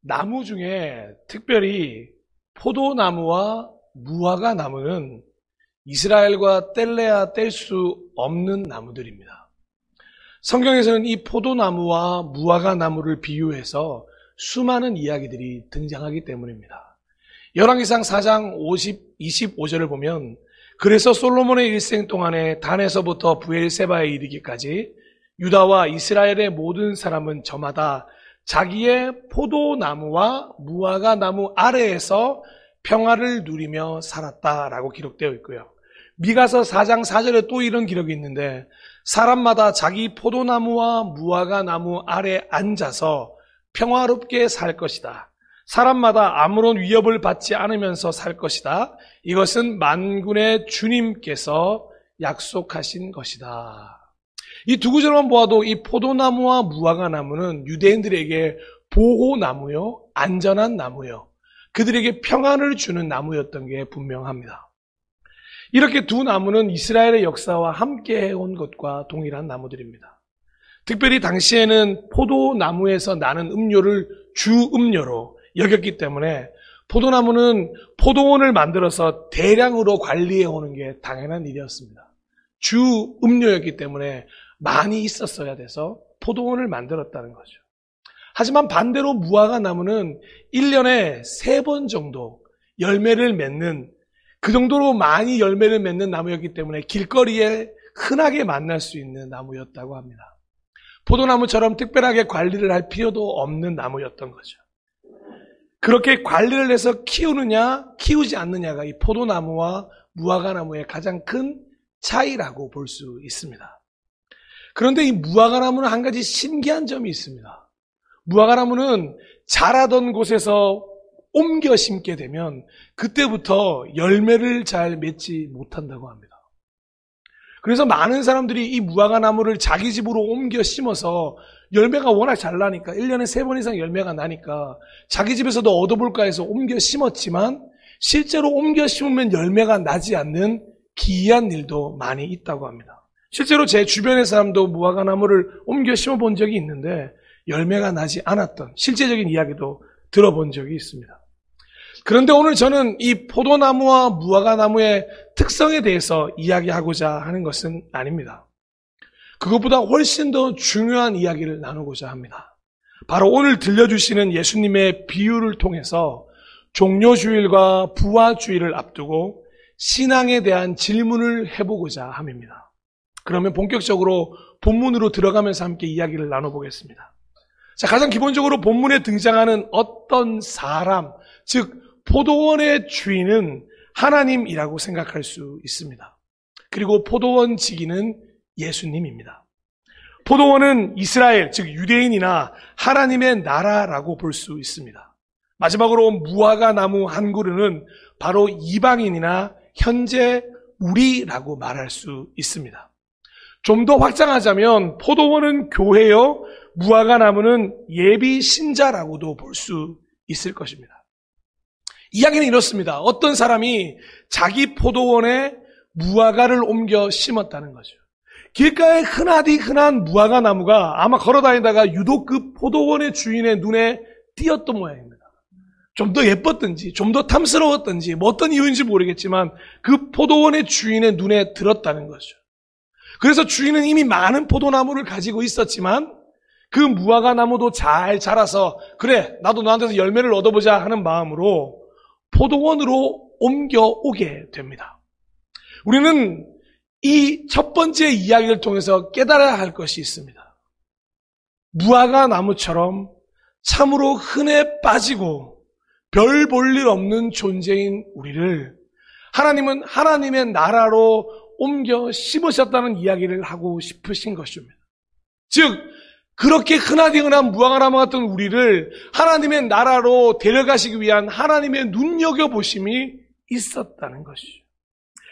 나무 중에 특별히 포도나무와 무화과 나무는 이스라엘과 뗄래야 뗄 수 없는 나무들입니다. 성경에서는 이 포도나무와 무화과 나무를 비유해서 수많은 이야기들이 등장하기 때문입니다. 열왕기상 4장 25절을 보면 그래서 솔로몬의 일생 동안에 단에서부터 브엘세바에 이르기까지 유다와 이스라엘의 모든 사람은 저마다 자기의 포도나무와 무화과 나무 아래에서 평화를 누리며 살았다라고 기록되어 있고요. 미가서 4장 4절에 또 이런 기록이 있는데 사람마다 자기 포도나무와 무화과 나무 아래 앉아서 평화롭게 살 것이다. 사람마다 아무런 위협을 받지 않으면서 살 것이다. 이것은 만군의 주님께서 약속하신 것이다. 이 두 구절만 보아도 이 포도나무와 무화과 나무는 유대인들에게 보호나무요, 안전한 나무요, 그들에게 평안을 주는 나무였던 게 분명합니다. 이렇게 두 나무는 이스라엘의 역사와 함께 해온 것과 동일한 나무들입니다. 특별히 당시에는 포도나무에서 나는 음료를 주 음료로 여겼기 때문에 포도나무는 포도원을 만들어서 대량으로 관리해오는 게 당연한 일이었습니다. 주 음료였기 때문에 많이 있었어야 돼서 포도원을 만들었다는 거죠. 하지만 반대로 무화과 나무는 1년에 3번 정도 열매를 맺는, 그 정도로 많이 열매를 맺는 나무였기 때문에 길거리에 흔하게 만날 수 있는 나무였다고 합니다. 포도나무처럼 특별하게 관리를 할 필요도 없는 나무였던 거죠. 그렇게 관리를 해서 키우느냐 키우지 않느냐가 이 포도나무와 무화과 나무의 가장 큰 차이라고 볼 수 있습니다. 그런데 이 무화과 나무는 한 가지 신기한 점이 있습니다. 무화과 나무는 자라던 곳에서 옮겨 심게 되면 그때부터 열매를 잘 맺지 못한다고 합니다. 그래서 많은 사람들이 이 무화과 나무를 자기 집으로 옮겨 심어서 열매가 워낙 잘 나니까 1년에 3번 이상 열매가 나니까 자기 집에서도 얻어볼까 해서 옮겨 심었지만 실제로 옮겨 심으면 열매가 나지 않는 기이한 일도 많이 있다고 합니다. 실제로 제 주변의 사람도 무화과 나무를 옮겨 심어본 적이 있는데 열매가 나지 않았던 실제적인 이야기도 들어본 적이 있습니다. 그런데 오늘 저는 이 포도나무와 무화과 나무의 특성에 대해서 이야기하고자 하는 것은 아닙니다. 그것보다 훨씬 더 중요한 이야기를 나누고자 합니다. 바로 오늘 들려주시는 예수님의 비유를 통해서 종료주일과 부활주일을 앞두고 신앙에 대한 질문을 해보고자 함입니다. 그러면 본격적으로 본문으로 들어가면서 함께 이야기를 나눠보겠습니다. 자, 가장 기본적으로 본문에 등장하는 어떤 사람, 즉 포도원의 주인은 하나님이라고 생각할 수 있습니다. 그리고 포도원 지기는 예수님입니다. 포도원은 이스라엘, 즉 유대인이나 하나님의 나라라고 볼 수 있습니다. 마지막으로 무화과 나무 한 그루는 바로 이방인이나 현재 우리라고 말할 수 있습니다. 좀 더 확장하자면 포도원은 교회요, 무화과 나무는 예비 신자라고도 볼 수 있을 것입니다. 이야기는 이렇습니다. 어떤 사람이 자기 포도원에 무화과를 옮겨 심었다는 거죠. 길가에 흔한 무화과 나무가 아마 걸어다니다가 유독 그 포도원의 주인의 눈에 띄었던 모양입니다. 좀 더 예뻤든지 좀 더 탐스러웠든지 뭐 어떤 이유인지 모르겠지만 그 포도원의 주인의 눈에 들었다는 거죠. 그래서 주인은 이미 많은 포도나무를 가지고 있었지만 그 무화과 나무도 잘 자라서 그래 나도 너한테서 열매를 얻어보자 하는 마음으로 포도원으로 옮겨오게 됩니다. 우리는 이 첫 번째 이야기를 통해서 깨달아야 할 것이 있습니다. 무화과 나무처럼 참으로 흔해 빠지고 별 볼 일 없는 존재인 우리를 하나님은 하나님의 나라로 옮겨 심으셨다는 이야기를 하고 싶으신 것입니다. 즉 그렇게 흔한 무화과 나무 같은 우리를 하나님의 나라로 데려가시기 위한 하나님의 눈여겨보심이 있었다는 것이죠.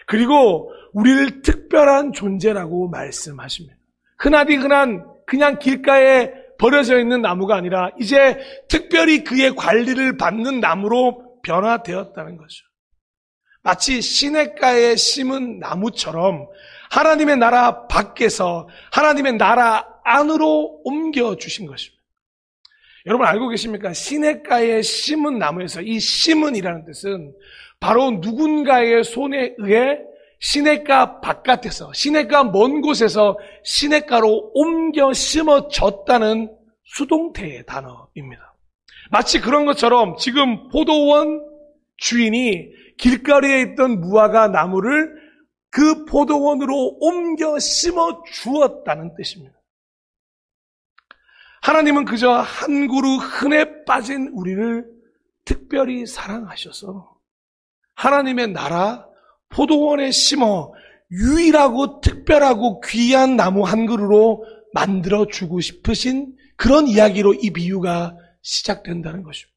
그리고 우리를 특별한 존재라고 말씀하십니다. 흔한 그냥 길가에 버려져 있는 나무가 아니라 이제 특별히 그의 관리를 받는 나무로 변화되었다는 거죠. 마치 시냇가에 심은 나무처럼 하나님의 나라 밖에서 하나님의 나라 안으로 옮겨주신 것입니다. 여러분 알고 계십니까? 시냇가에 심은 나무에서 이 심은이라는 뜻은 바로 누군가의 손에 의해 시냇가 바깥에서, 시냇가 먼 곳에서 시냇가로 옮겨 심어졌다는 수동태의 단어입니다. 마치 그런 것처럼 지금 포도원 주인이 길거리에 있던 무화과 나무를 그 포도원으로 옮겨 심어 주었다는 뜻입니다. 하나님은 그저 한 그루 흔해 빠진 우리를 특별히 사랑하셔서 하나님의 나라 포도원에 심어 유일하고 특별하고 귀한 나무 한 그루로 만들어 주고 싶으신 그런 이야기로 이 비유가 시작된다는 것입니다.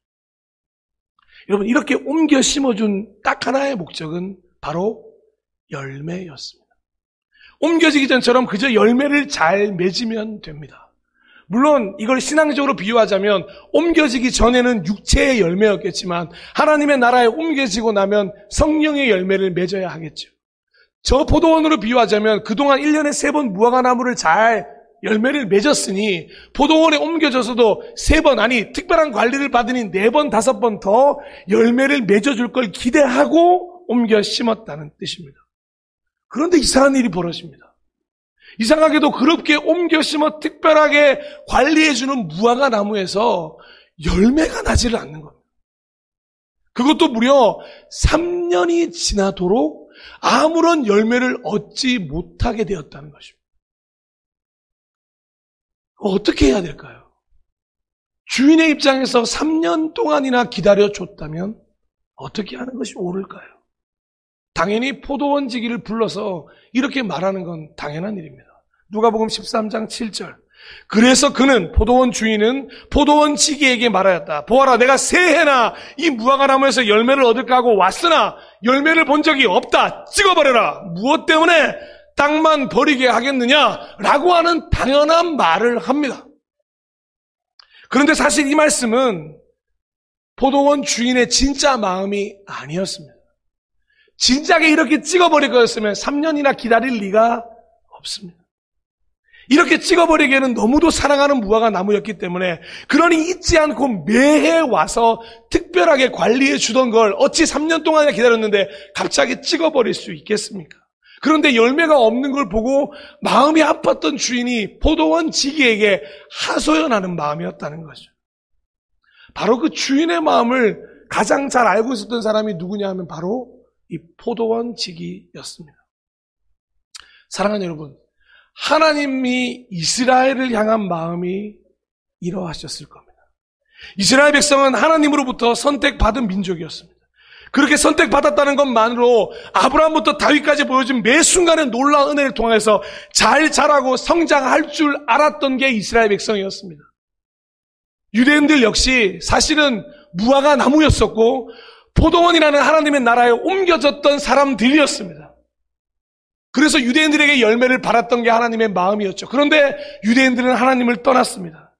여러분, 이렇게 옮겨 심어준 딱 하나의 목적은 바로 열매였습니다. 옮겨지기 전처럼 그저 열매를 잘 맺으면 됩니다. 물론 이걸 신앙적으로 비유하자면 옮겨지기 전에는 육체의 열매였겠지만 하나님의 나라에 옮겨지고 나면 성령의 열매를 맺어야 하겠죠. 저 포도원으로 비유하자면 그동안 1년에 3번 무화과 나무를 잘 열매를 맺었으니 포도원에 옮겨져서도 3번, 아니 특별한 관리를 받으니 4번, 5번 더 열매를 맺어줄 걸 기대하고 옮겨 심었다는 뜻입니다. 그런데 이상한 일이 벌어집니다. 이상하게도 그렇게 옮겨 심어 특별하게 관리해주는 무화과 나무에서 열매가 나지를 않는 겁니다. 그것도 무려 3년이 지나도록 아무런 열매를 얻지 못하게 되었다는 것입니다. 어떻게 해야 될까요? 주인의 입장에서 3년 동안이나 기다려줬다면 어떻게 하는 것이 옳을까요? 당연히 포도원지기를 불러서 이렇게 말하는 건 당연한 일입니다. 누가복음 13장 7절. 그래서 그는, 포도원 주인은 포도원지기에게 말하였다. 보아라, 내가 새해나 이 무화과 나무에서 열매를 얻을까 하고 왔으나 열매를 본 적이 없다. 찍어버려라. 무엇 때문에 땅만 버리게 하겠느냐라고 하는 당연한 말을 합니다. 그런데 사실 이 말씀은 포도원 주인의 진짜 마음이 아니었습니다. 진작에 이렇게 찍어버릴 거였으면 3년이나 기다릴 리가 없습니다. 이렇게 찍어버리기에는 너무도 사랑하는 무화과 나무였기 때문에, 그러니 잊지 않고 매해 와서 특별하게 관리해 주던 걸 어찌 3년 동안이나 기다렸는데 갑자기 찍어버릴 수 있겠습니까? 그런데 열매가 없는 걸 보고 마음이 아팠던 주인이 포도원 지기에게 하소연하는 마음이었다는 거죠. 바로 그 주인의 마음을 가장 잘 알고 있었던 사람이 누구냐 하면 바로 이 포도원 지기였습니다. 사랑하는 여러분, 하나님이 이스라엘을 향한 마음이 이러하셨을 겁니다. 이스라엘 백성은 하나님으로부터 선택받은 민족이었습니다. 그렇게 선택받았다는 것만으로 아브라함부터 다윗까지 보여준 매 순간의 놀라운 은혜를 통해서 잘 자라고 성장할 줄 알았던 게 이스라엘 백성이었습니다. 유대인들 역시 사실은 무화과 나무였었고 포도원이라는 하나님의 나라에 옮겨졌던 사람들이었습니다. 그래서 유대인들에게 열매를 발았던 게 하나님의 마음이었죠. 그런데 유대인들은 하나님을 떠났습니다.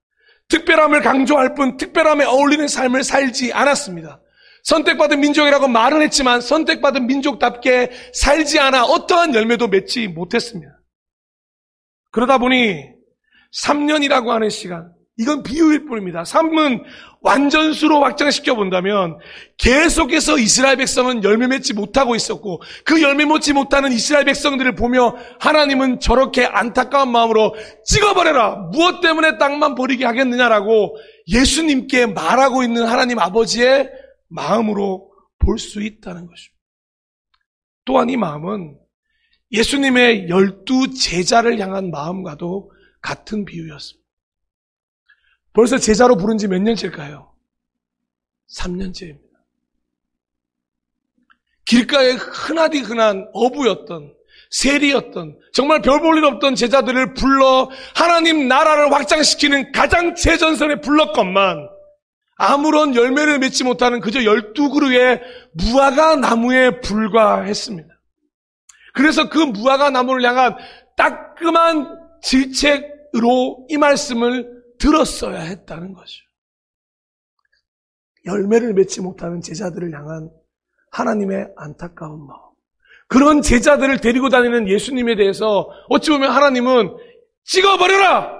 특별함을 강조할 뿐 특별함에 어울리는 삶을 살지 않았습니다. 선택받은 민족이라고 말은 했지만 선택받은 민족답게 살지 않아 어떠한 열매도 맺지 못했습니다. 그러다 보니 3년이라고 하는 시간, 이건 비유일 뿐입니다. 삶은 완전수로 확장시켜 본다면 계속해서 이스라엘 백성은 열매 맺지 못하고 있었고, 그 열매 맺지 못하는 이스라엘 백성들을 보며 하나님은 저렇게 안타까운 마음으로 찍어버려라, 무엇 때문에 땅만 버리게 하겠느냐라고 예수님께 말하고 있는 하나님 아버지의 마음으로 볼 수 있다는 것입니다. 또한 이 마음은 예수님의 12 제자를 향한 마음과도 같은 비유였습니다. 벌써 제자로 부른 지 몇 년째일까요? 3년째입니다. 길가에 흔하디 흔한 어부였던, 세리였던, 정말 별 볼 일 없던 제자들을 불러 하나님 나라를 확장시키는 가장 최전선에 불렀건만 아무런 열매를 맺지 못하는 그저 12그루의 무화과 나무에 불과했습니다. 그래서 그 무화과 나무를 향한 따끔한 질책으로 이 말씀을 들었어야 했다는 거죠. 열매를 맺지 못하는 제자들을 향한 하나님의 안타까운 마음. 그런 제자들을 데리고 다니는 예수님에 대해서 어찌 보면 하나님은 찍어버려라!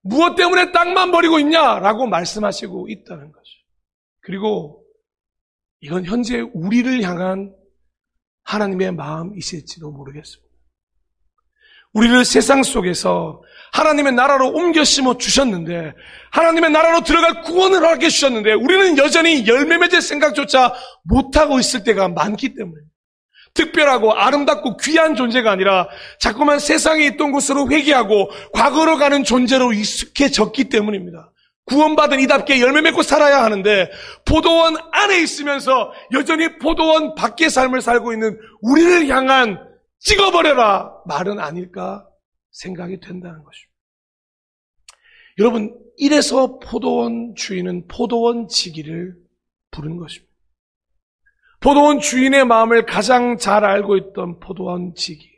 무엇 때문에 땅만 버리고 있냐라고 말씀하시고 있다는 거죠. 그리고 이건 현재 우리를 향한 하나님의 마음이실지도 모르겠습니다. 우리를 세상 속에서 하나님의 나라로 옮겨 심어 주셨는데, 하나님의 나라로 들어갈 구원을 허락해 주셨는데, 우리는 여전히 열매 맺을 생각조차 못하고 있을 때가 많기 때문에, 특별하고 아름답고 귀한 존재가 아니라 자꾸만 세상에 있던 곳으로 회귀하고 과거로 가는 존재로 익숙해졌기 때문입니다. 구원받은 이답게 열매 맺고 살아야 하는데, 포도원 안에 있으면서 여전히 포도원 밖의 삶을 살고 있는 우리를 향한 찍어버려라 말은 아닐까 생각이 된다는 것입니다. 여러분, 이래서 포도원 주인은 포도원 지기를 부른 것입니다. 포도원 주인의 마음을 가장 잘 알고 있던 포도원 지기,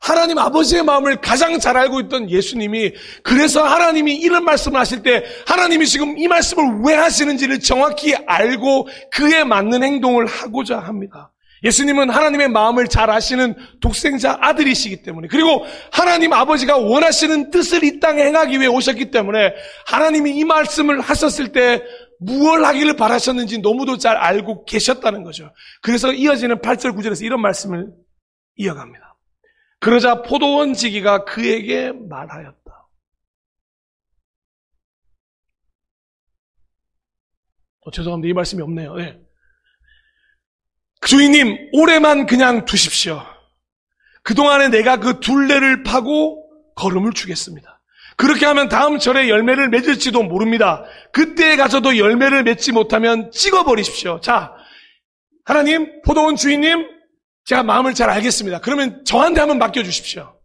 하나님 아버지의 마음을 가장 잘 알고 있던 예수님이, 그래서 하나님이 이런 말씀을 하실 때 하나님이 지금 이 말씀을 왜 하시는지를 정확히 알고 그에 맞는 행동을 하고자 합니다. 예수님은 하나님의 마음을 잘 아시는 독생자 아들이시기 때문에, 그리고 하나님 아버지가 원하시는 뜻을 이 땅에 행하기 위해 오셨기 때문에 하나님이 이 말씀을 하셨을 때 무엇을 하기를 바라셨는지 너무도 잘 알고 계셨다는 거죠. 그래서 이어지는 8절 9절에서 이런 말씀을 이어갑니다. 그러자 포도원 지기가 그에게 말하였다. 죄송합니다. 이 말씀이 없네요. 네. 주인님, 올해만 그냥 두십시오. 그동안에 내가 그 둘레를 파고 거름을 주겠습니다. 그렇게 하면 다음 절에 열매를 맺을지도 모릅니다. 그때에 가서도 열매를 맺지 못하면 찍어버리십시오. 자, 하나님, 포도원 주인님, 제가 마음을 잘 알겠습니다. 그러면 저한테 한번 맡겨주십시오.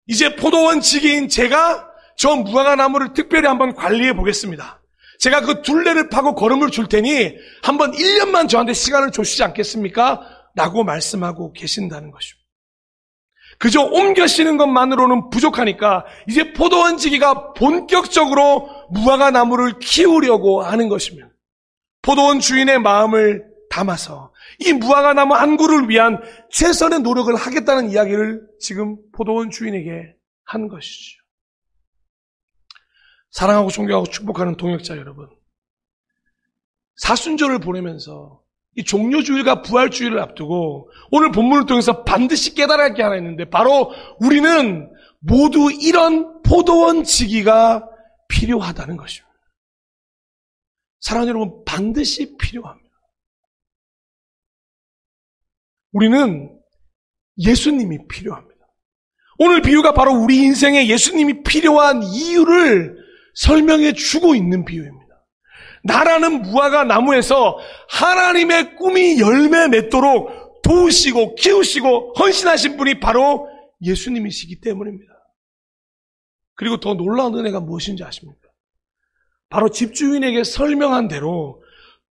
이제 포도원 지기인 제가 저 무화과 나무를 특별히 한번 관리해 보겠습니다. 제가 그 둘레를 파고 거름을 줄 테니 한번 1년만 저한테 시간을 주시지 않겠습니까? 라고 말씀하고 계신다는 것입니다. 그저 옮겨시는 것만으로는 부족하니까 이제 포도원 지기가 본격적으로 무화과 나무를 키우려고 하는 것입니다. 포도원 주인의 마음을 담아서 이 무화과 나무 한 그루를 위한 최선의 노력을 하겠다는 이야기를 지금 포도원 주인에게 한 것이죠. 사랑하고 존경하고 축복하는 동역자 여러분, 사순절을 보내면서 이 종료주일과 부활주일을 앞두고 오늘 본문을 통해서 반드시 깨달아야 할 게 하나 있는데, 바로 우리는 모두 이런 포도원 지기가 필요하다는 것입니다. 사랑하는 여러분, 반드시 필요합니다. 우리는 예수님이 필요합니다. 오늘 비유가 바로 우리 인생에 예수님이 필요한 이유를 설명해 주고 있는 비유입니다. 나라는 무화과 나무에서 하나님의 꿈이 열매 맺도록 도우시고 키우시고 헌신하신 분이 바로 예수님이시기 때문입니다. 그리고 더 놀라운 은혜가 무엇인지 아십니까? 바로 집주인에게 설명한 대로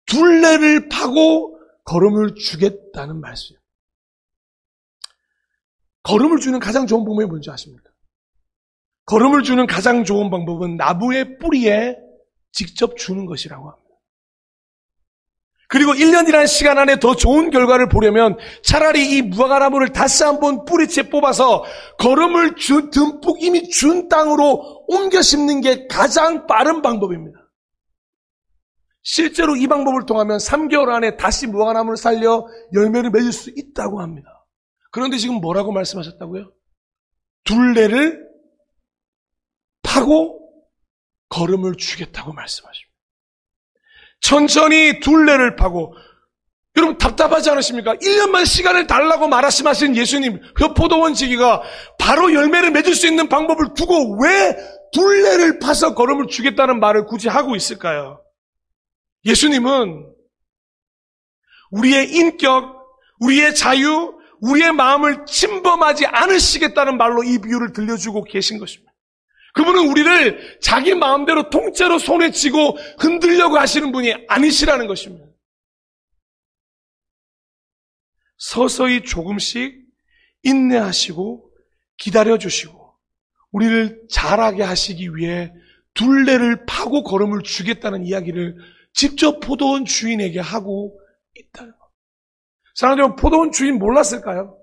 둘레를 파고 거름을 주겠다는 말씀이에요. 거름을 주는 가장 좋은 방법이 뭔지 아십니까? 거름을 주는 가장 좋은 방법은 나무의 뿌리에 직접 주는 것이라고 합니다. 그리고 1년이라는 시간 안에 더 좋은 결과를 보려면 차라리 이 무화과 나무를 다시 한번 뿌리채 뽑아서 거름을 듬뿍 이미 준 땅으로 옮겨 심는 게 가장 빠른 방법입니다. 실제로 이 방법을 통하면 3개월 안에 다시 무화과 나무를 살려 열매를 맺을 수 있다고 합니다. 그런데 지금 뭐라고 말씀하셨다고요? 둘레를 파고 거름을 주겠다고 말씀하십니다. 천천히 둘레를 파고, 여러분 답답하지 않으십니까? 1년만 시간을 달라고 말씀하신 예수님, 그 포도원 지기가 바로 열매를 맺을 수 있는 방법을 두고 왜 둘레를 파서 거름을 주겠다는 말을 굳이 하고 있을까요? 예수님은 우리의 인격, 우리의 자유, 우리의 마음을 침범하지 않으시겠다는 말로 이 비유를 들려주고 계신 것입니다. 그분은 우리를 자기 마음대로 통째로 손에 쥐고 흔들려고 하시는 분이 아니시라는 것입니다. 서서히 조금씩 인내하시고 기다려주시고 우리를 자라게 하시기 위해 둘레를 파고 걸음을 주겠다는 이야기를 직접 포도원 주인에게 하고 있다는 것. 사람들은 포도원 주인 몰랐을까요?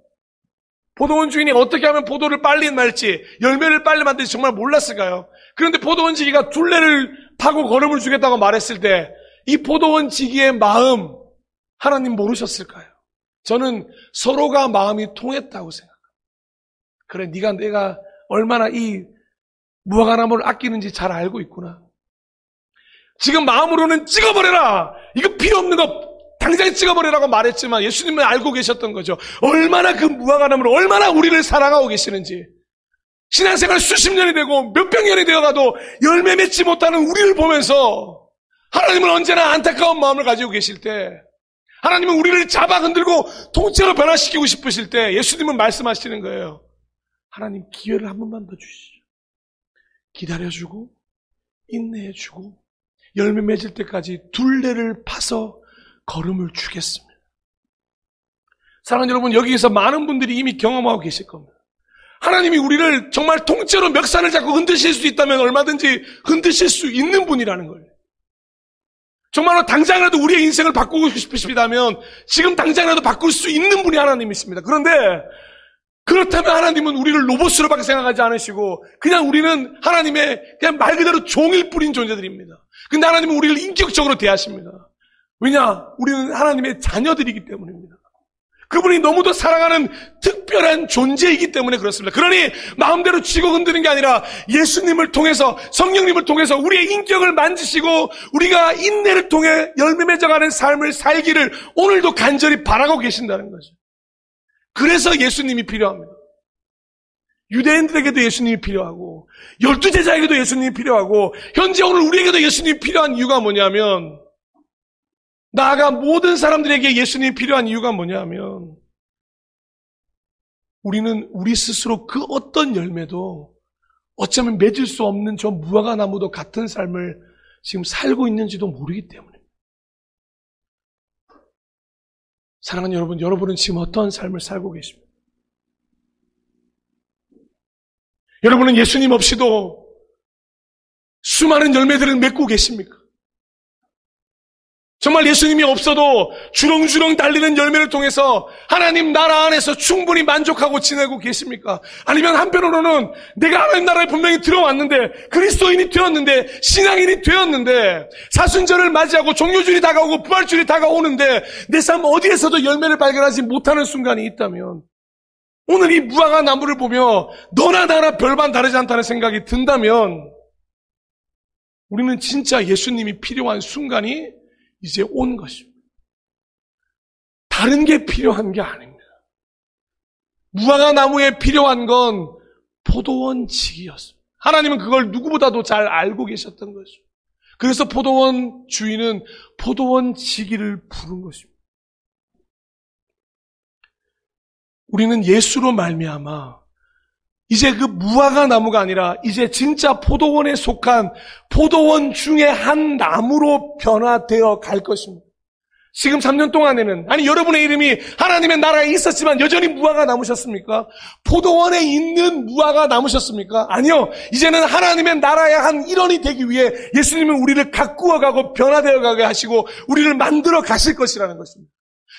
포도원 주인이 어떻게 하면 포도를 빨리 말지, 열매를 빨리 만들지 정말 몰랐을까요? 그런데 포도원 지기가 둘레를 파고 걸음을 주겠다고 말했을 때 이 포도원 지기의 마음 하나님 모르셨을까요? 저는 서로가 마음이 통했다고 생각합니다. 그래, 내가 얼마나 이 무화과나무를 아끼는지 잘 알고 있구나. 지금 마음으로는 찍어버려라! 이거 필요 없는 거 당장 찍어버리라고 말했지만 예수님은 알고 계셨던 거죠. 얼마나 그 무화과나무를 얼마나 우리를 사랑하고 계시는지. 신앙생활 수십 년이 되고 몇백 년이 되어가도 열매 맺지 못하는 우리를 보면서 하나님은 언제나 안타까운 마음을 가지고 계실 때, 하나님은 우리를 잡아 흔들고 통째로 변화시키고 싶으실 때 예수님은 말씀하시는 거예요. 하나님 기회를 한 번만 더 주시죠. 기다려주고 인내해주고 열매 맺을 때까지 둘레를 파서 걸음을 주겠습니다. 사랑하는 여러분, 여기에서 많은 분들이 이미 경험하고 계실 겁니다. 하나님이 우리를 정말 통째로 멱살을 잡고 흔드실 수 있다면 얼마든지 흔드실 수 있는 분이라는 거예요. 정말로 당장이라도 우리의 인생을 바꾸고 싶으시다면 지금 당장이라도 바꿀 수 있는 분이 하나님이십니다. 그런데 그렇다면 하나님은 우리를 로봇으로밖에 생각하지 않으시고 그냥 우리는 하나님의 그냥 말 그대로 종일 뿐인 존재들입니다. 근데 하나님은 우리를 인격적으로 대하십니다. 왜냐? 우리는 하나님의 자녀들이기 때문입니다. 그분이 너무도 사랑하는 특별한 존재이기 때문에 그렇습니다. 그러니 마음대로 쥐고 흔드는 게 아니라 예수님을 통해서, 성령님을 통해서 우리의 인격을 만지시고 우리가 인내를 통해 열매 맺어가는 삶을 살기를 오늘도 간절히 바라고 계신다는 거죠. 그래서 예수님이 필요합니다. 유대인들에게도 예수님이 필요하고 12제자에게도 예수님이 필요하고 현재 오늘 우리에게도 예수님이 필요한 이유가 뭐냐면, 나아가 모든 사람들에게 예수님이 필요한 이유가 뭐냐면, 우리는 우리 스스로 그 어떤 열매도 어쩌면 맺을 수 없는 저 무화과 나무도 같은 삶을 지금 살고 있는지도 모르기 때문입니다. 사랑하는 여러분, 여러분은 지금 어떤 삶을 살고 계십니까? 여러분은 예수님 없이도 수많은 열매들을 맺고 계십니까? 정말 예수님이 없어도 주렁주렁 달리는 열매를 통해서 하나님 나라 안에서 충분히 만족하고 지내고 계십니까? 아니면 한편으로는 내가 하나님 나라에 분명히 들어왔는데, 그리스도인이 되었는데, 신앙인이 되었는데, 사순절을 맞이하고 종료주일이 다가오고 부활주일이 다가오는데 내 삶 어디에서도 열매를 발견하지 못하는 순간이 있다면, 오늘 이 무화과 나무를 보며 너나 나나 별반 다르지 않다는 생각이 든다면 우리는 진짜 예수님이 필요한 순간이 이제 온 것입니다. 다른 게 필요한 게 아닙니다. 무화과 나무에 필요한 건 포도원 지기였습니다. 하나님은 그걸 누구보다도 잘 알고 계셨던 것이죠. 그래서 포도원 주인은 포도원 지기를 부른 것입니다. 우리는 예수로 말미암아 이제 그 무화과 나무가 아니라 이제 진짜 포도원에 속한 포도원 중에 한 나무로 변화되어 갈 것입니다. 지금 3년 동안에는, 아니 여러분의 이름이 하나님의 나라에 있었지만 여전히 무화과 나무셨습니까? 포도원에 있는 무화과 나무셨습니까? 아니요. 이제는 하나님의 나라의 한 일원이 되기 위해 예수님은 우리를 가꾸어 가고 변화되어 가게 하시고 우리를 만들어 가실 것이라는 것입니다.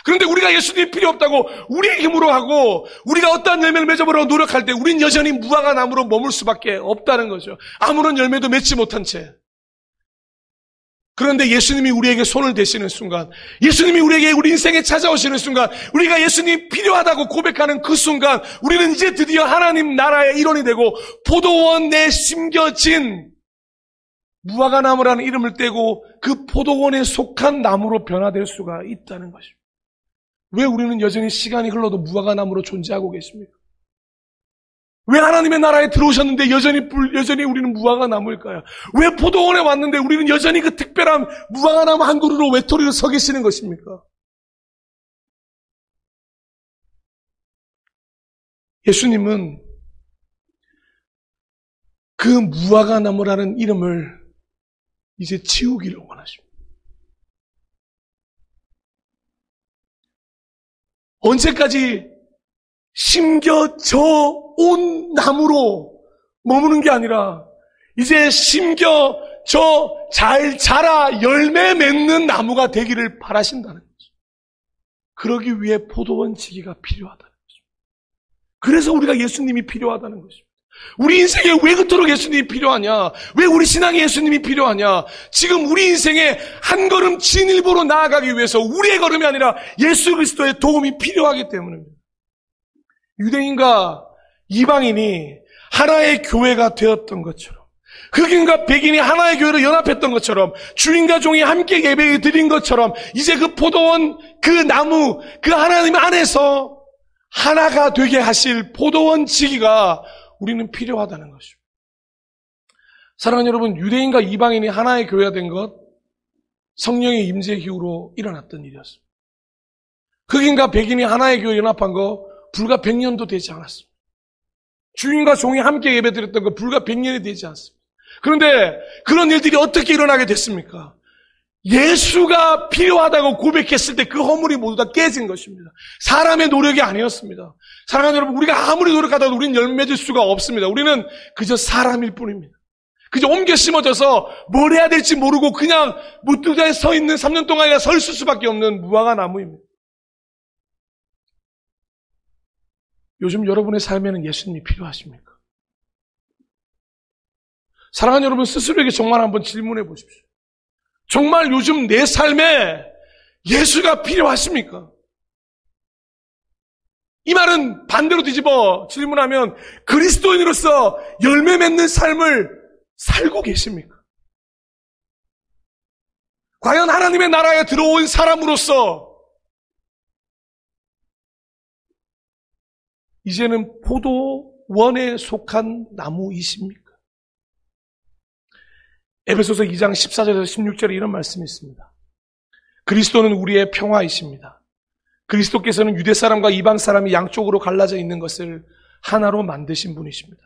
그런데 우리가 예수님이 필요 없다고 우리의 힘으로 하고 우리가 어떠한 열매를 맺어보려고 노력할 때 우린 여전히 무화과 나무로 머물 수밖에 없다는 거죠. 아무런 열매도 맺지 못한 채. 그런데 예수님이 우리에게 손을 대시는 순간, 예수님이 우리에게 우리 인생에 찾아오시는 순간, 우리가 예수님이 필요하다고 고백하는 그 순간 우리는 이제 드디어 하나님 나라의 일원이 되고 포도원 내에 심겨진 무화과 나무라는 이름을 떼고 그 포도원에 속한 나무로 변화될 수가 있다는 것입니다. 왜 우리는 여전히 시간이 흘러도 무화과 나무로 존재하고 계십니까? 왜 하나님의 나라에 들어오셨는데 여전히 우리는 무화과 나무일까요? 왜 포도원에 왔는데 우리는 여전히 그 특별한 무화과 나무 한 그루로 외톨이로 서 계시는 것입니까? 예수님은 그 무화과 나무라는 이름을 이제 지우기를 원하십니다. 언제까지 심겨져 온 나무로 머무는 게 아니라 이제 심겨져 잘 자라 열매 맺는 나무가 되기를 바라신다는 거죠. 그러기 위해 포도원 지기가 필요하다는 거죠. 그래서 우리가 예수님이 필요하다는 것입니다. 우리 인생에 왜 그토록 예수님이 필요하냐? 왜 우리 신앙에 예수님이 필요하냐? 지금 우리 인생에 한 걸음 진일보로 나아가기 위해서 우리의 걸음이 아니라 예수 그리스도의 도움이 필요하기 때문입니다. 유대인과 이방인이 하나의 교회가 되었던 것처럼, 흑인과 백인이 하나의 교회로 연합했던 것처럼, 주인과 종이 함께 예배 드린 것처럼, 이제 그 포도원, 그 나무, 그 하나님 안에서 하나가 되게 하실 포도원 지기가 우리는 필요하다는 것입니다. 사랑하는 여러분, 유대인과 이방인이 하나의 교회가 된 것, 성령의 임재 이후로 일어났던 일이었습니다. 흑인과 백인이 하나의 교회에 연합한 거 불과 100년도 되지 않았습니다. 주인과 종이 함께 예배드렸던 거 불과 100년이 되지 않습니다. 그런데 그런 일들이 어떻게 일어나게 됐습니까? 예수가 필요하다고 고백했을 때 그 허물이 모두 다 깨진 것입니다. 사람의 노력이 아니었습니다. 사랑하는 여러분, 우리가 아무리 노력하다도 우리는 열매 맺을 수가 없습니다. 우리는 그저 사람일 뿐입니다. 그저 옮겨 심어져서 뭘 해야 될지 모르고 그냥 무뚜자에 서 있는 3년 동안이나 서 있을 수밖에 없는 무화과 나무입니다. 요즘 여러분의 삶에는 예수님이 필요하십니까? 사랑하는 여러분, 스스로에게 정말 한번 질문해 보십시오. 정말 요즘 내 삶에 예수가 필요하십니까? 이 말은 반대로 뒤집어 질문하면 그리스도인으로서 열매 맺는 삶을 살고 계십니까? 과연 하나님의 나라에 들어온 사람으로서 이제는 포도원에 속한 나무이십니까? 에베소서 2장 14절에서 16절에 이런 말씀이 있습니다. 그리스도는 우리의 평화이십니다. 그리스도께서는 유대 사람과 이방 사람이 양쪽으로 갈라져 있는 것을 하나로 만드신 분이십니다.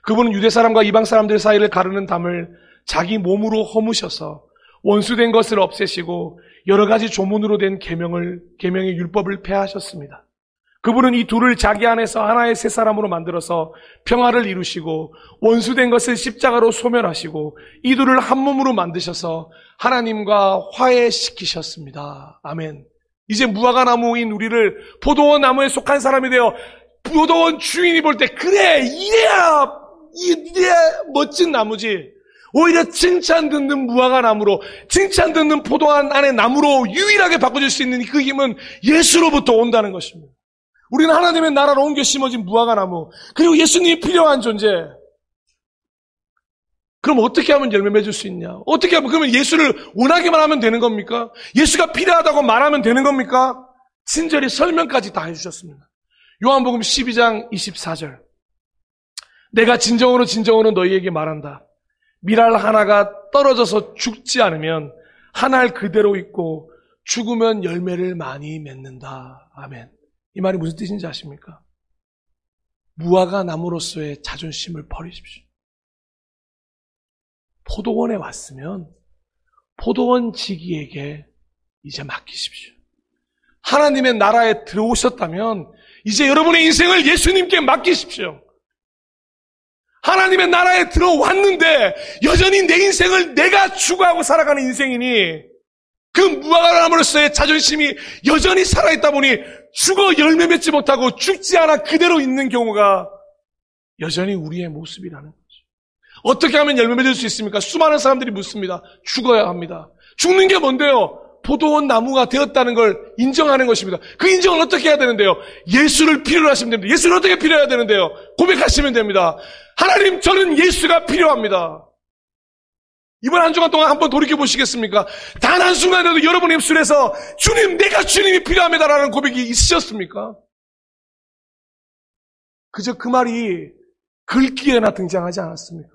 그분은 유대 사람과 이방 사람들 사이를 가르는 담을 자기 몸으로 허무셔서 원수된 것을 없애시고 여러 가지 조문으로 된 계명의 율법을 폐하셨습니다. 그분은 이 둘을 자기 안에서 하나의 새 사람으로 만들어서 평화를 이루시고 원수된 것을 십자가로 소멸하시고 이 둘을 한 몸으로 만드셔서 하나님과 화해시키셨습니다. 아멘. 이제 무화과 나무인 우리를 포도원 나무에 속한 사람이 되어 포도원 주인이 볼 때 그래 이래야 멋진 나무지. 오히려 칭찬 듣는 무화과 나무로, 칭찬 듣는 포도원 안의 나무로 유일하게 바꿔줄 수 있는 그 힘은 예수로부터 온다는 것입니다. 우리는 하나님의 나라로 옮겨 심어진 무화과 나무, 그리고 예수님이 필요한 존재. 그럼 어떻게 하면 열매 맺을 수 있냐? 어떻게 하면, 그러면 예수를 원하기만 하면 되는 겁니까? 예수가 필요하다고 말하면 되는 겁니까? 친절히 설명까지 다 해주셨습니다. 요한복음 12장 24절. 내가 진정으로 너희에게 말한다. 밀알 하나가 떨어져서 죽지 않으면 한 알 그대로 있고 죽으면 열매를 많이 맺는다. 아멘. 이 말이 무슨 뜻인지 아십니까? 무화과 나무로서의 자존심을 버리십시오. 포도원에 왔으면 포도원 지기에게 이제 맡기십시오. 하나님의 나라에 들어오셨다면 이제 여러분의 인생을 예수님께 맡기십시오. 하나님의 나라에 들어왔는데 여전히 내 인생을 내가 추구하고 살아가는 인생이니 그 무화과 나무로서의 자존심이 여전히 살아있다 보니 죽어 열매 맺지 못하고 죽지 않아 그대로 있는 경우가 여전히 우리의 모습이라는 거죠. 어떻게 하면 열매 맺을 수 있습니까? 수많은 사람들이 묻습니다. 죽어야 합니다. 죽는 게 뭔데요? 포도원 나무가 되었다는 걸 인정하는 것입니다. 그 인정을 어떻게 해야 되는데요? 예수를 필요로 하시면 됩니다. 예수를 어떻게 필요해야 되는데요? 고백하시면 됩니다. 하나님, 저는 예수가 필요합니다. 이번 한 주간 동안 한번 돌이켜보시겠습니까? 단 한순간에도 여러분의 입술에서 주님, 내가 주님이 필요합니다라는 고백이 있으셨습니까? 그저 그 말이 글귀에나 등장하지 않았습니까?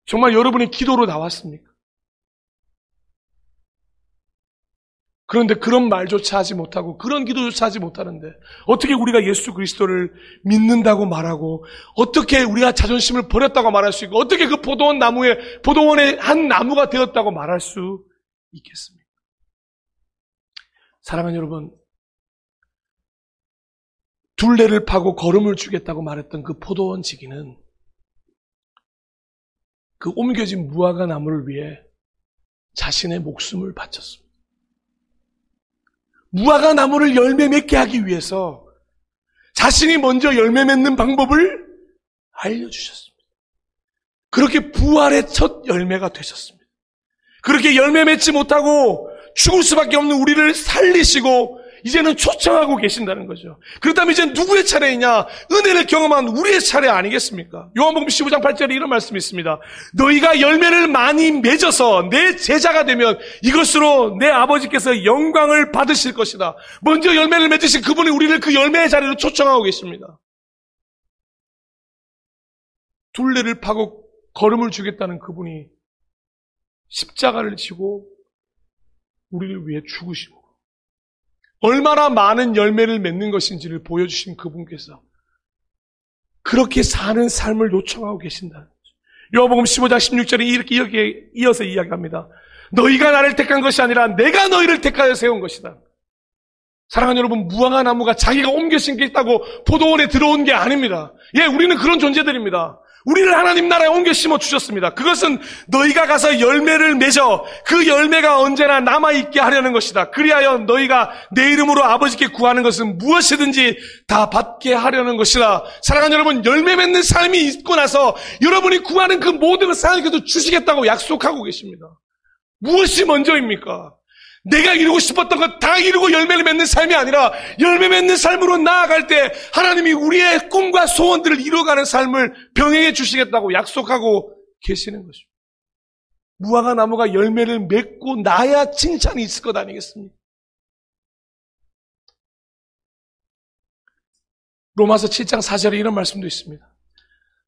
정말 여러분의 기도로 나왔습니까? 그런데 그런 말조차 하지 못하고 그런 기도조차 하지 못하는데 어떻게 우리가 예수 그리스도를 믿는다고 말하고 어떻게 우리가 자존심을 버렸다고 말할 수 있고 어떻게 그 포도원의 한 나무가 되었다고 말할 수 있겠습니까? 사랑하는 여러분, 둘레를 파고 걸음을 주겠다고 말했던 그 포도원 지기는 그 옮겨진 무화과 나무를 위해 자신의 목숨을 바쳤습니다. 무화과 나무를 열매 맺게 하기 위해서 자신이 먼저 열매 맺는 방법을 알려주셨습니다. 그렇게 부활의 첫 열매가 되셨습니다. 그렇게 열매 맺지 못하고 죽을 수밖에 없는 우리를 살리시고 이제는 초청하고 계신다는 거죠. 그렇다면 이제 누구의 차례이냐? 은혜를 경험한 우리의 차례 아니겠습니까? 요한복음 15장 8절에 이런 말씀이 있습니다. 너희가 열매를 많이 맺어서 내 제자가 되면 이것으로 내 아버지께서 영광을 받으실 것이다. 먼저 열매를 맺으신 그분이 우리를 그 열매의 자리로 초청하고 계십니다. 둘레를 파고 걸음을 주겠다는 그분이 십자가를 지고 우리를 위해 죽으시고 얼마나 많은 열매를 맺는 것인지를 보여주신 그분께서 그렇게 사는 삶을 요청하고 계신다는 거죠. 요한복음 15장 16절에 이렇게 이어서 이야기합니다. 너희가 나를 택한 것이 아니라 내가 너희를 택하여 세운 것이다. 사랑하는 여러분, 무화과 나무가 자기가 옮겨 심겠다고 포도원에 들어온 게 아닙니다. 예, 우리는 그런 존재들입니다. 우리를 하나님 나라에 옮겨 심어 주셨습니다. 그것은 너희가 가서 열매를 맺어 그 열매가 언제나 남아있게 하려는 것이다. 그리하여 너희가 내 이름으로 아버지께 구하는 것은 무엇이든지 다 받게 하려는 것이다. 사랑하는 여러분, 열매 맺는 삶이 있고 나서 여러분이 구하는 그 모든 것을 하나님께서 주시겠다고 약속하고 계십니다. 무엇이 먼저입니까? 내가 이루고 싶었던 것 다 이루고 열매를 맺는 삶이 아니라 열매 맺는 삶으로 나아갈 때 하나님이 우리의 꿈과 소원들을 이루어가는 삶을 병행해 주시겠다고 약속하고 계시는 것입니다. 무화과 나무가 열매를 맺고 나야 칭찬이 있을 것 아니겠습니까? 로마서 7장 4절에 이런 말씀도 있습니다.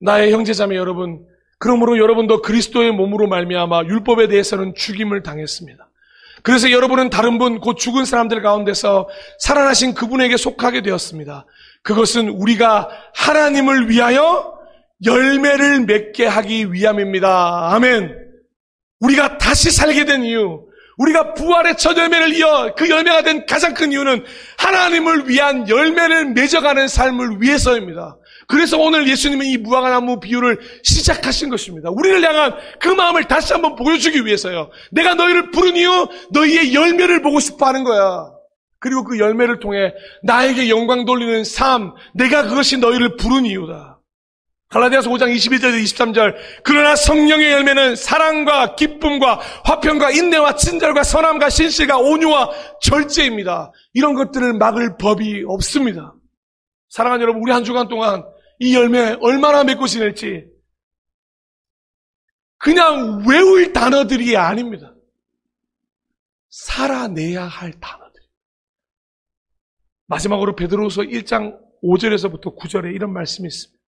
나의 형제자매 여러분, 그러므로 여러분도 그리스도의 몸으로 말미암아 율법에 대해서는 죽임을 당했습니다. 그래서 여러분은 다른 분, 곧 죽은 사람들 가운데서 살아나신 그분에게 속하게 되었습니다. 그것은 우리가 하나님을 위하여 열매를 맺게 하기 위함입니다. 아멘. 우리가 다시 살게 된 이유, 우리가 부활의 첫 열매를 이어 그 열매가 된 가장 큰 이유는 하나님을 위한 열매를 맺어가는 삶을 위해서입니다. 그래서 오늘 예수님은 이 무화과 나무 비유를 시작하신 것입니다. 우리를 향한 그 마음을 다시 한번 보여주기 위해서요. 내가 너희를 부른 이유, 너희의 열매를 보고 싶어 하는 거야. 그리고 그 열매를 통해 나에게 영광 돌리는 삶, 내가 그것이 너희를 부른 이유다. 갈라디아서 5장 21절 23절 그러나 성령의 열매는 사랑과 기쁨과 화평과 인내와 친절과 선함과 신실과 온유와 절제입니다. 이런 것들을 막을 법이 없습니다. 사랑하는 여러분, 우리 한 주간 동안 이 열매 얼마나 맺고 지낼지 그냥 외울 단어들이 아닙니다. 살아내야 할 단어들. 마지막으로 베드로후서 1장 5절에서부터 9절에 이런 말씀이 있습니다.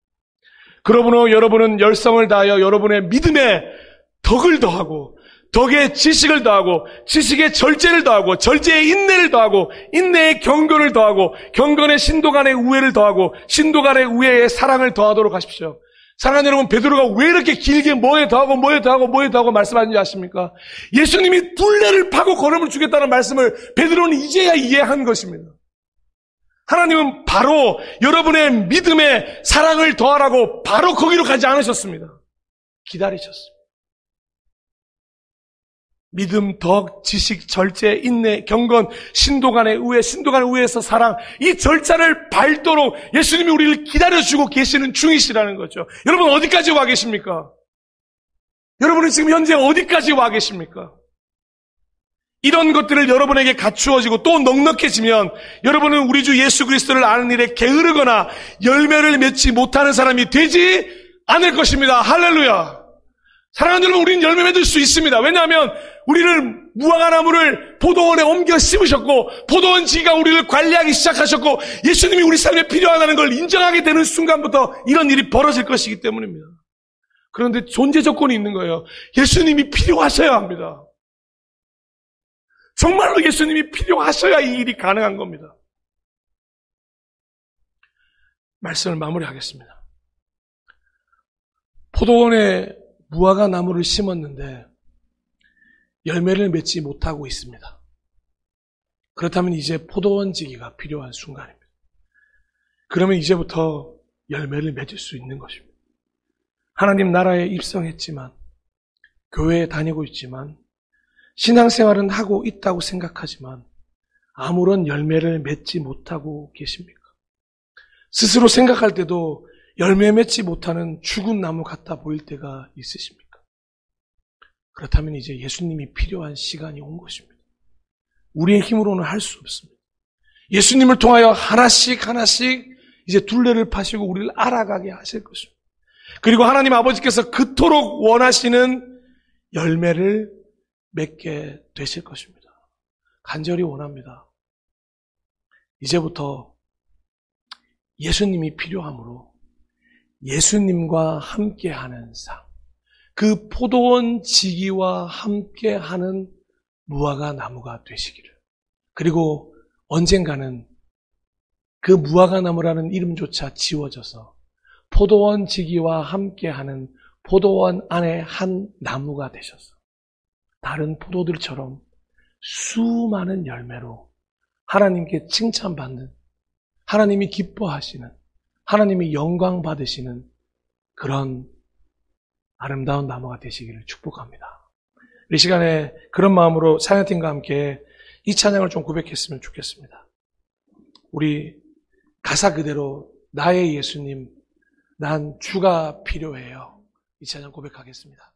그러므로 여러분은 열성을 다하여 여러분의 믿음에 덕을 더하고 덕에 지식을 더하고 지식에 절제를 더하고 절제에 인내를 더하고 인내에 경건을 더하고 경건에 신도 간의 우애를 더하고 신도 간의 우애에 사랑을 더하도록 하십시오. 사랑하는 여러분, 베드로가 왜 이렇게 길게 뭐에 더하고 말씀하는지 아십니까? 예수님이 둘레를 파고 걸음을 주겠다는 말씀을 베드로는 이제야 이해한 것입니다. 하나님은 바로 여러분의 믿음에 사랑을 더하라고 바로 거기로 가지 않으셨습니다. 기다리셨습니다. 믿음, 덕, 지식, 절제, 인내, 경건, 신도 간의 우애, 신도 간의 우애에서 사랑, 이 절차를 밟도록 예수님이 우리를 기다려주고 계시는 중이시라는 거죠. 여러분 어디까지 와 계십니까? 여러분은 지금 현재 어디까지 와 계십니까? 이런 것들을 여러분에게 갖추어지고 또 넉넉해지면 여러분은 우리 주 예수 그리스도를 아는 일에 게으르거나 열매를 맺지 못하는 사람이 되지 않을 것입니다. 할렐루야. 사랑하는 여러분, 우리는 열매 맺을 수 있습니다. 왜냐하면 우리를 무화과 나무를 포도원에 옮겨 심으셨고 포도원 지기가 우리를 관리하기 시작하셨고 예수님이 우리 삶에 필요하다는 걸 인정하게 되는 순간부터 이런 일이 벌어질 것이기 때문입니다. 그런데 존재 조건이 있는 거예요. 예수님이 필요하셔야 합니다. 정말로 예수님이 필요하셔야 이 일이 가능한 겁니다. 말씀을 마무리하겠습니다. 포도원에 무화과 나무를 심었는데 열매를 맺지 못하고 있습니다. 그렇다면 이제 포도원 지기가 필요한 순간입니다. 그러면 이제부터 열매를 맺을 수 있는 것입니다. 하나님 나라에 입성했지만 교회에 다니고 있지만 신앙생활은 하고 있다고 생각하지만 아무런 열매를 맺지 못하고 계십니까? 스스로 생각할 때도 열매 맺지 못하는 죽은 나무 같아 보일 때가 있으십니까? 그렇다면 이제 예수님이 필요한 시간이 온 것입니다. 우리의 힘으로는 할 수 없습니다. 예수님을 통하여 하나씩 이제 둘레를 파시고 우리를 알아가게 하실 것입니다. 그리고 하나님 아버지께서 그토록 원하시는 열매를 맺게 되실 것입니다. 간절히 원합니다. 이제부터 예수님이 필요하므로 예수님과 함께하는 삶, 그 포도원 지기와 함께하는 무화과 나무가 되시기를, 그리고 언젠가는 그 무화과 나무라는 이름조차 지워져서 포도원 지기와 함께하는 포도원 안에 한 나무가 되셔서 다른 포도들처럼 수많은 열매로 하나님께 칭찬받는, 하나님이 기뻐하시는, 하나님이 영광 받으시는 그런 아름다운 나무가 되시기를 축복합니다. 이 시간에 그런 마음으로 찬양팀과 함께 이 찬양을 좀 고백했으면 좋겠습니다. 우리 가사 그대로 나의 예수님, 난 주가 필요해요. 이 찬양 고백하겠습니다.